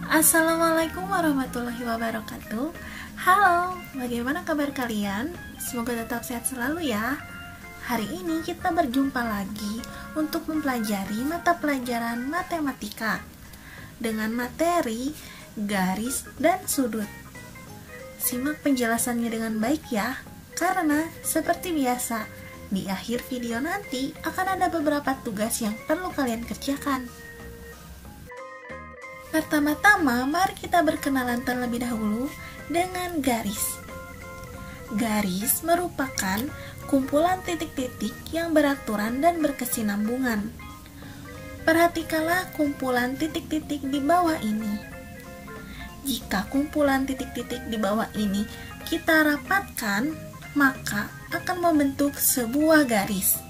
Assalamualaikum warahmatullahi wabarakatuh. Halo, bagaimana kabar kalian? Semoga tetap sehat selalu ya. Hari ini kita berjumpa lagi untuk mempelajari mata pelajaran matematika dengan materi garis dan sudut. Simak penjelasannya dengan baik ya, karena seperti biasa, di akhir video nanti akan ada beberapa tugas yang perlu kalian kerjakan. Pertama-tama, mari kita berkenalan terlebih dahulu dengan garis. Garis merupakan kumpulan titik-titik yang beraturan dan berkesinambungan. Perhatikanlah kumpulan titik-titik di bawah ini. Jika kumpulan titik-titik di bawah ini kita rapatkan, maka akan membentuk sebuah garis.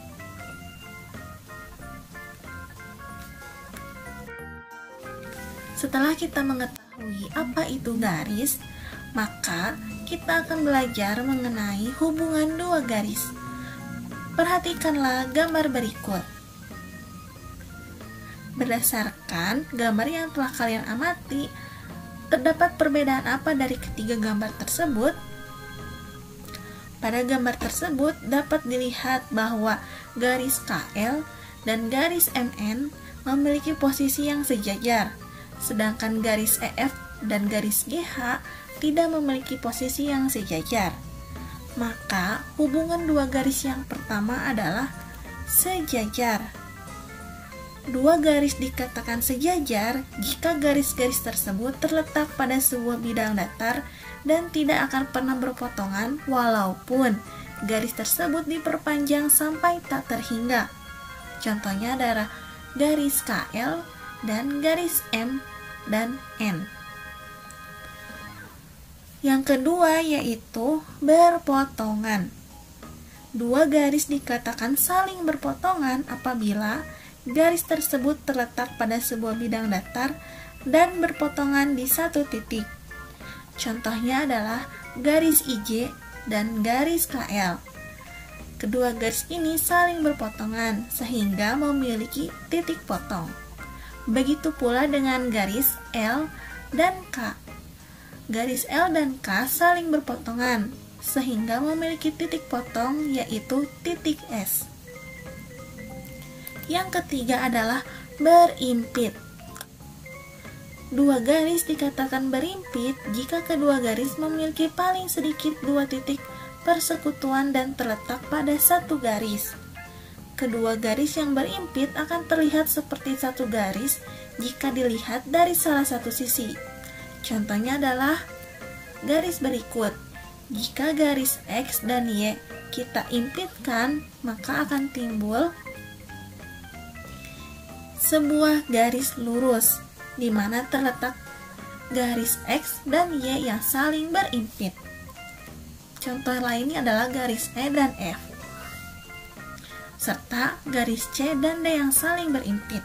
Setelah kita mengetahui apa itu garis, maka kita akan belajar mengenai hubungan dua garis. Perhatikanlah gambar berikut. Berdasarkan gambar yang telah kalian amati, terdapat perbedaan apa dari ketiga gambar tersebut? Pada gambar tersebut dapat dilihat bahwa garis KL dan garis MN memiliki posisi yang sejajar, sedangkan garis EF dan garis GH tidak memiliki posisi yang sejajar. Maka hubungan dua garis yang pertama adalah sejajar. Dua garis dikatakan sejajar jika garis-garis tersebut terletak pada sebuah bidang datar dan tidak akan pernah berpotongan walaupun garis tersebut diperpanjang sampai tak terhingga. Contohnya adalah garis KL dan garis M dan N. Yang kedua yaitu berpotongan. Dua garis dikatakan saling berpotongan apabila garis tersebut terletak pada sebuah bidang datar dan berpotongan di satu titik. Contohnya adalah garis IJ dan garis KL. Kedua garis ini saling berpotongan sehingga memiliki titik potong. Begitu pula dengan garis L dan K. Garis L dan K saling berpotongan sehingga memiliki titik potong yaitu titik S. Yang ketiga adalah berimpit. Dua garis dikatakan berimpit jika kedua garis memiliki paling sedikit dua titik persekutuan dan terletak pada satu garis. Kedua garis yang berimpit akan terlihat seperti satu garis jika dilihat dari salah satu sisi. Contohnya adalah garis berikut. Jika garis X dan Y kita impitkan, maka akan timbul sebuah garis lurus di mana terletak garis X dan Y yang saling berimpit. Contoh lainnya adalah garis E dan F, serta garis C dan D yang saling berimpit.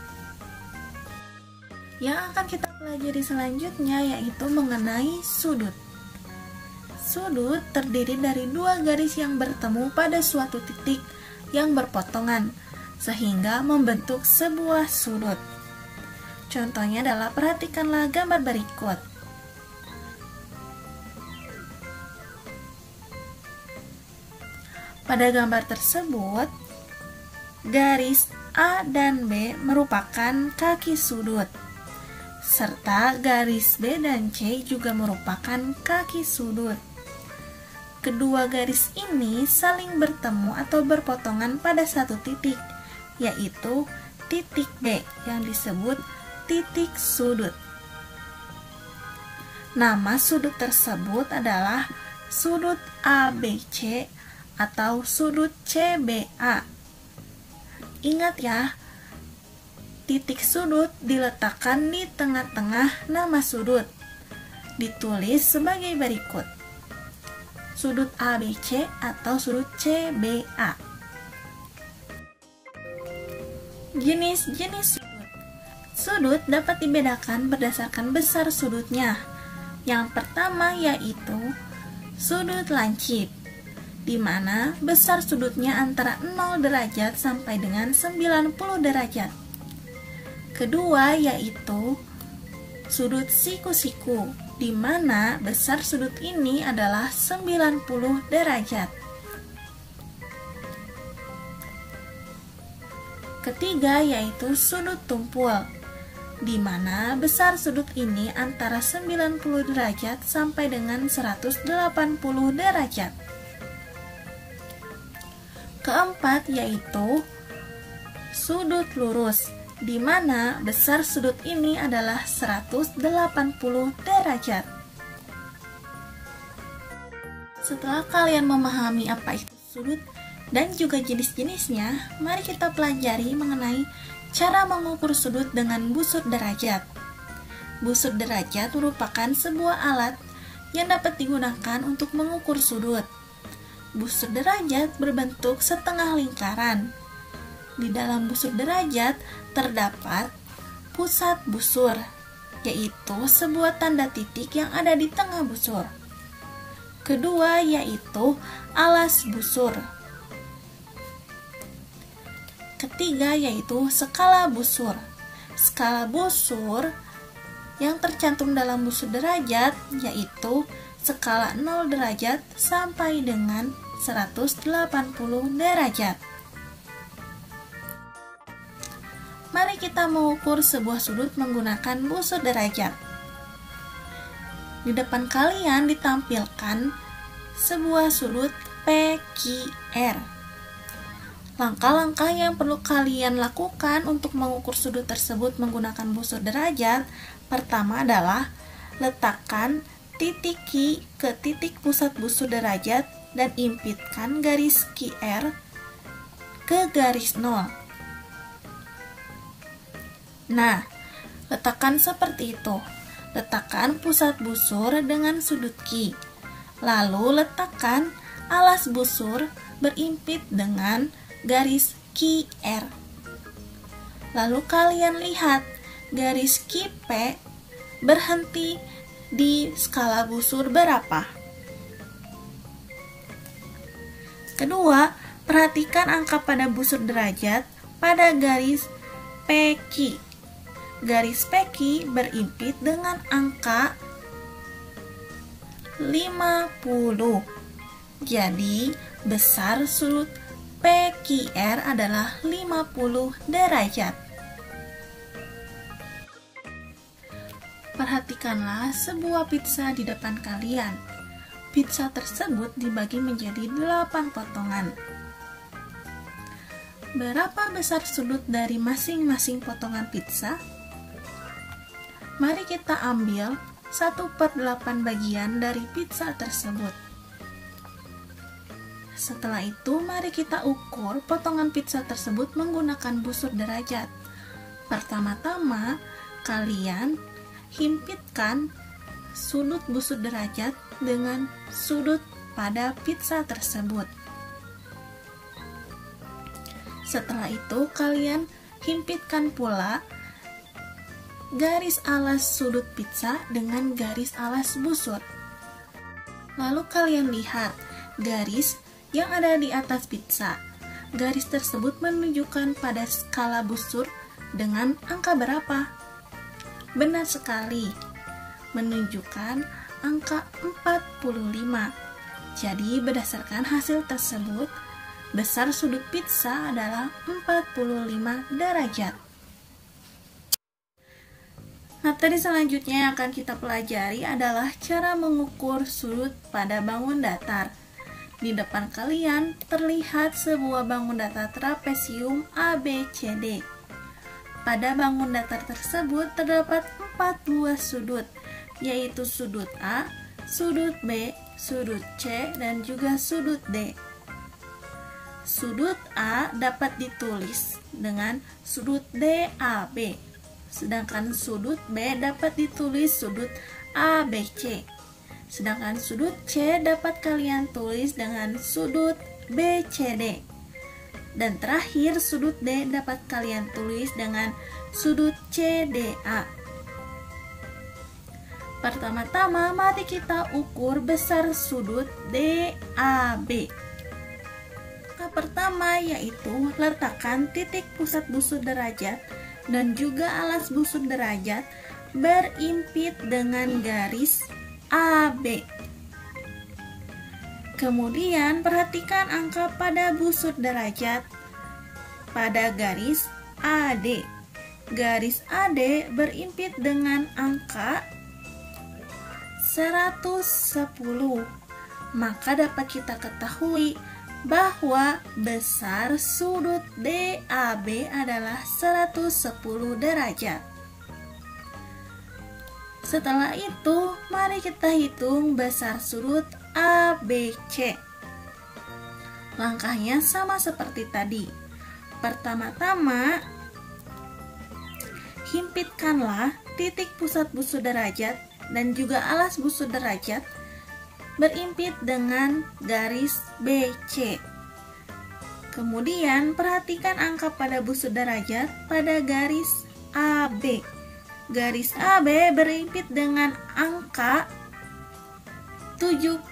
Yang akan kita pelajari selanjutnya yaitu mengenai sudut. Sudut terdiri dari dua garis yang bertemu pada suatu titik yang berpotongan, sehingga membentuk sebuah sudut. Contohnya adalah perhatikanlah gambar berikut. Pada gambar tersebut, garis A dan B merupakan kaki sudut, serta garis B dan C juga merupakan kaki sudut. Kedua garis ini saling bertemu atau berpotongan pada satu titik, yaitu titik B yang disebut titik sudut. Nama sudut tersebut adalah sudut ABC atau sudut CBA. Ingat ya, titik sudut diletakkan di tengah-tengah nama sudut. Ditulis sebagai berikut: sudut ABC atau sudut CBA. Jenis-jenis sudut. Sudut dapat dibedakan berdasarkan besar sudutnya. Yang pertama yaitu sudut lancip, di mana besar sudutnya antara 0 derajat sampai dengan 90 derajat. Kedua yaitu sudut siku-siku, di mana besar sudut ini adalah 90 derajat. Ketiga yaitu sudut tumpul, di mana besar sudut ini antara 90 derajat sampai dengan 180 derajat. Keempat yaitu sudut lurus, di mana besar sudut ini adalah 180 derajat. Setelah kalian memahami apa itu sudut dan juga jenis-jenisnya, mari kita pelajari mengenai cara mengukur sudut dengan busur derajat. Busur derajat merupakan sebuah alat yang dapat digunakan untuk mengukur sudut. Busur derajat berbentuk setengah lingkaran. Di dalam busur derajat terdapat pusat busur, yaitu sebuah tanda titik yang ada di tengah busur. Kedua yaitu alas busur. Ketiga yaitu skala busur. Skala busur yang tercantum dalam busur derajat yaitu skala 0 derajat sampai dengan 180 derajat. Mari kita mengukur sebuah sudut menggunakan busur derajat. Di depan kalian ditampilkan sebuah sudut PQR. Langkah-langkah yang perlu kalian lakukan untuk mengukur sudut tersebut menggunakan busur derajat, pertama adalah letakkan titik Q ke titik pusat busur derajat dan impitkan garis QR ke garis 0. Nah, letakkan seperti itu. Letakkan pusat busur dengan sudut Q. Lalu letakkan alas busur berimpit dengan garis QR. Lalu kalian lihat garis QP berhenti di skala busur berapa? Kedua, perhatikan angka pada busur derajat pada garis PQ. Garis PQ berimpit dengan angka 50. Jadi, besar sudut PQR adalah 50 derajat. Perhatikanlah sebuah pizza di depan kalian. Pizza tersebut dibagi menjadi 8 potongan. Berapa besar sudut dari masing-masing potongan pizza? Mari kita ambil 1/8 bagian dari pizza tersebut. Setelah itu, mari kita ukur potongan pizza tersebut menggunakan busur derajat. Pertama-tama, kalian himpitkan sudut busur derajat dengan sudut pada pizza tersebut. Setelah itu, kalian himpitkan pula garis alas sudut pizza dengan garis alas busur. Lalu kalian lihat garis yang ada di atas pizza. Garis tersebut menunjukkan pada skala busur dengan angka berapa? Benar sekali, menunjukkan angka 45. Jadi berdasarkan hasil tersebut, besar sudut pizza adalah 45 derajat. Materi selanjutnya yang akan kita pelajari adalah cara mengukur sudut pada bangun datar. Di depan kalian terlihat sebuah bangun datar trapesium ABCD. Pada bangun datar tersebut terdapat 4 buah sudut, yaitu sudut A, sudut B, sudut C, dan juga sudut D. Sudut A dapat ditulis dengan sudut DAB, sedangkan sudut B dapat ditulis sudut ABC. Sedangkan sudut C dapat kalian tulis dengan sudut BCD. Dan terakhir sudut D dapat kalian tulis dengan sudut CDA. Pertama-tama mari kita ukur besar sudut DAB. Langkah pertama yaitu letakkan titik pusat busur derajat dan juga alas busur derajat berimpit dengan garis AB. Kemudian perhatikan angka pada busur derajat pada garis AD. Garis AD berimpit dengan angka 110. Maka dapat kita ketahui bahwa besar sudut DAB adalah 110 derajat. Setelah itu, mari kita hitung besar sudut ABC. Langkahnya sama seperti tadi. Pertama-tama, himpitkanlah titik pusat busur derajat dan juga alas busur derajat berimpit dengan garis BC. Kemudian perhatikan angka pada busur derajat pada garis AB. Garis AB berimpit dengan angka 70.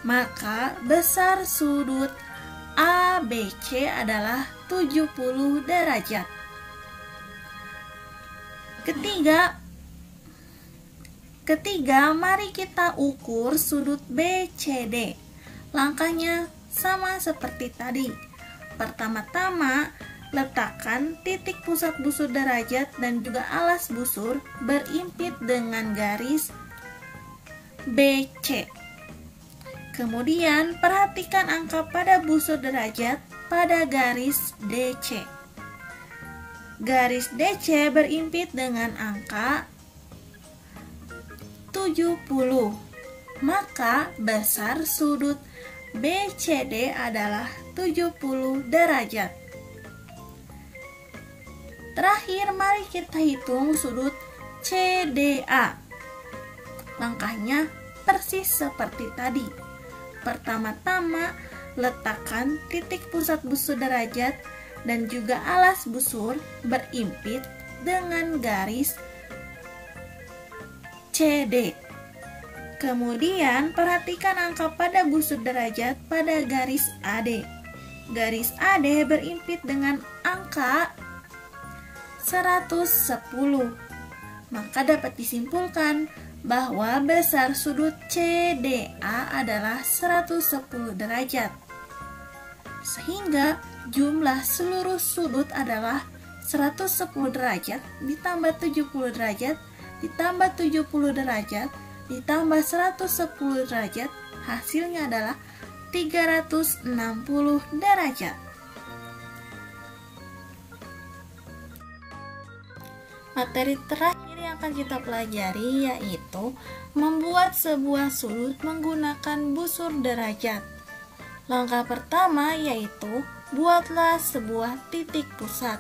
Maka besar sudut ABC adalah 70 derajat. Ketiga, mari kita ukur sudut BCD. Langkahnya sama seperti tadi. Pertama-tama, letakkan titik pusat busur derajat dan juga alas busur berimpit dengan garis BC. Kemudian, perhatikan angka pada busur derajat pada garis DC. Garis DC berimpit dengan angka 70. Maka besar sudut BCD adalah 70 derajat. Terakhir, mari kita hitung sudut CDA. Langkahnya persis seperti tadi. Pertama-tama, letakkan titik pusat busur derajat dan juga alas busur berimpit dengan garis CD. Kemudian perhatikan angka pada busur derajat pada garis AD. Garis AD berimpit dengan angka 110. Maka dapat disimpulkan bahwa besar sudut CDA adalah 110 derajat. Sehingga jumlah seluruh sudut adalah 110 derajat ditambah 70 derajat ditambah 70 derajat ditambah 110 derajat, hasilnya adalah 360 derajat. Materi terakhir yang akan kita pelajari yaitu membuat sebuah sudut menggunakan busur derajat. Langkah pertama yaitu buatlah sebuah titik pusat.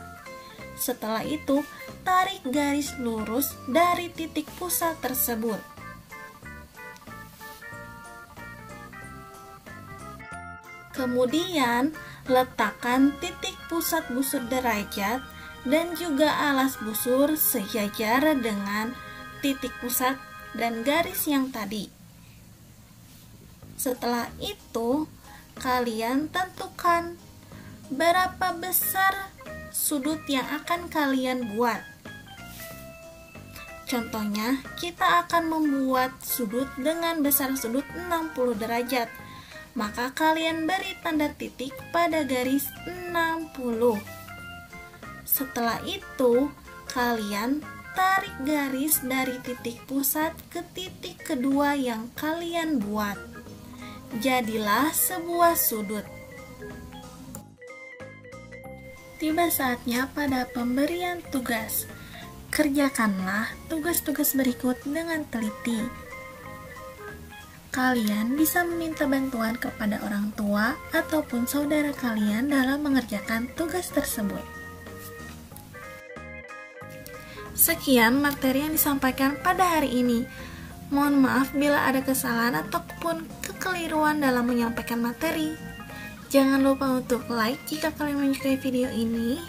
Setelah itu, tarik garis lurus dari titik pusat tersebut. Kemudian, letakkan titik pusat busur derajat dan juga alas busur sejajar dengan titik pusat dan garis yang tadi. Setelah itu, kalian tentukan berapa besar sudut yang akan kalian buat. Contohnya, kita akan membuat sudut dengan besar sudut 60 derajat. Maka kalian beri tanda titik pada garis 60. Setelah itu, kalian tarik garis dari titik pusat ke titik kedua yang kalian buat. Jadilah sebuah sudut. Tiba saatnya pada pemberian tugas. Kerjakanlah tugas-tugas berikut dengan teliti. Kalian bisa meminta bantuan kepada orang tua ataupun saudara kalian dalam mengerjakan tugas tersebut. Sekian materi yang disampaikan pada hari ini. Mohon maaf bila ada kesalahan ataupun kekeliruan dalam menyampaikan materi. Jangan lupa untuk like jika kalian menyukai video ini,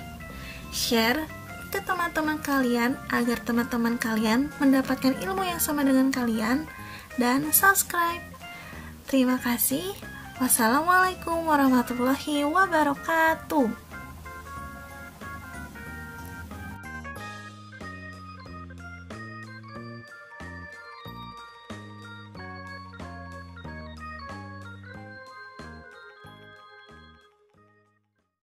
share ke teman-teman kalian agar teman-teman kalian mendapatkan ilmu yang sama dengan kalian, dan subscribe. Terima kasih. Wassalamualaikum warahmatullahi wabarakatuh.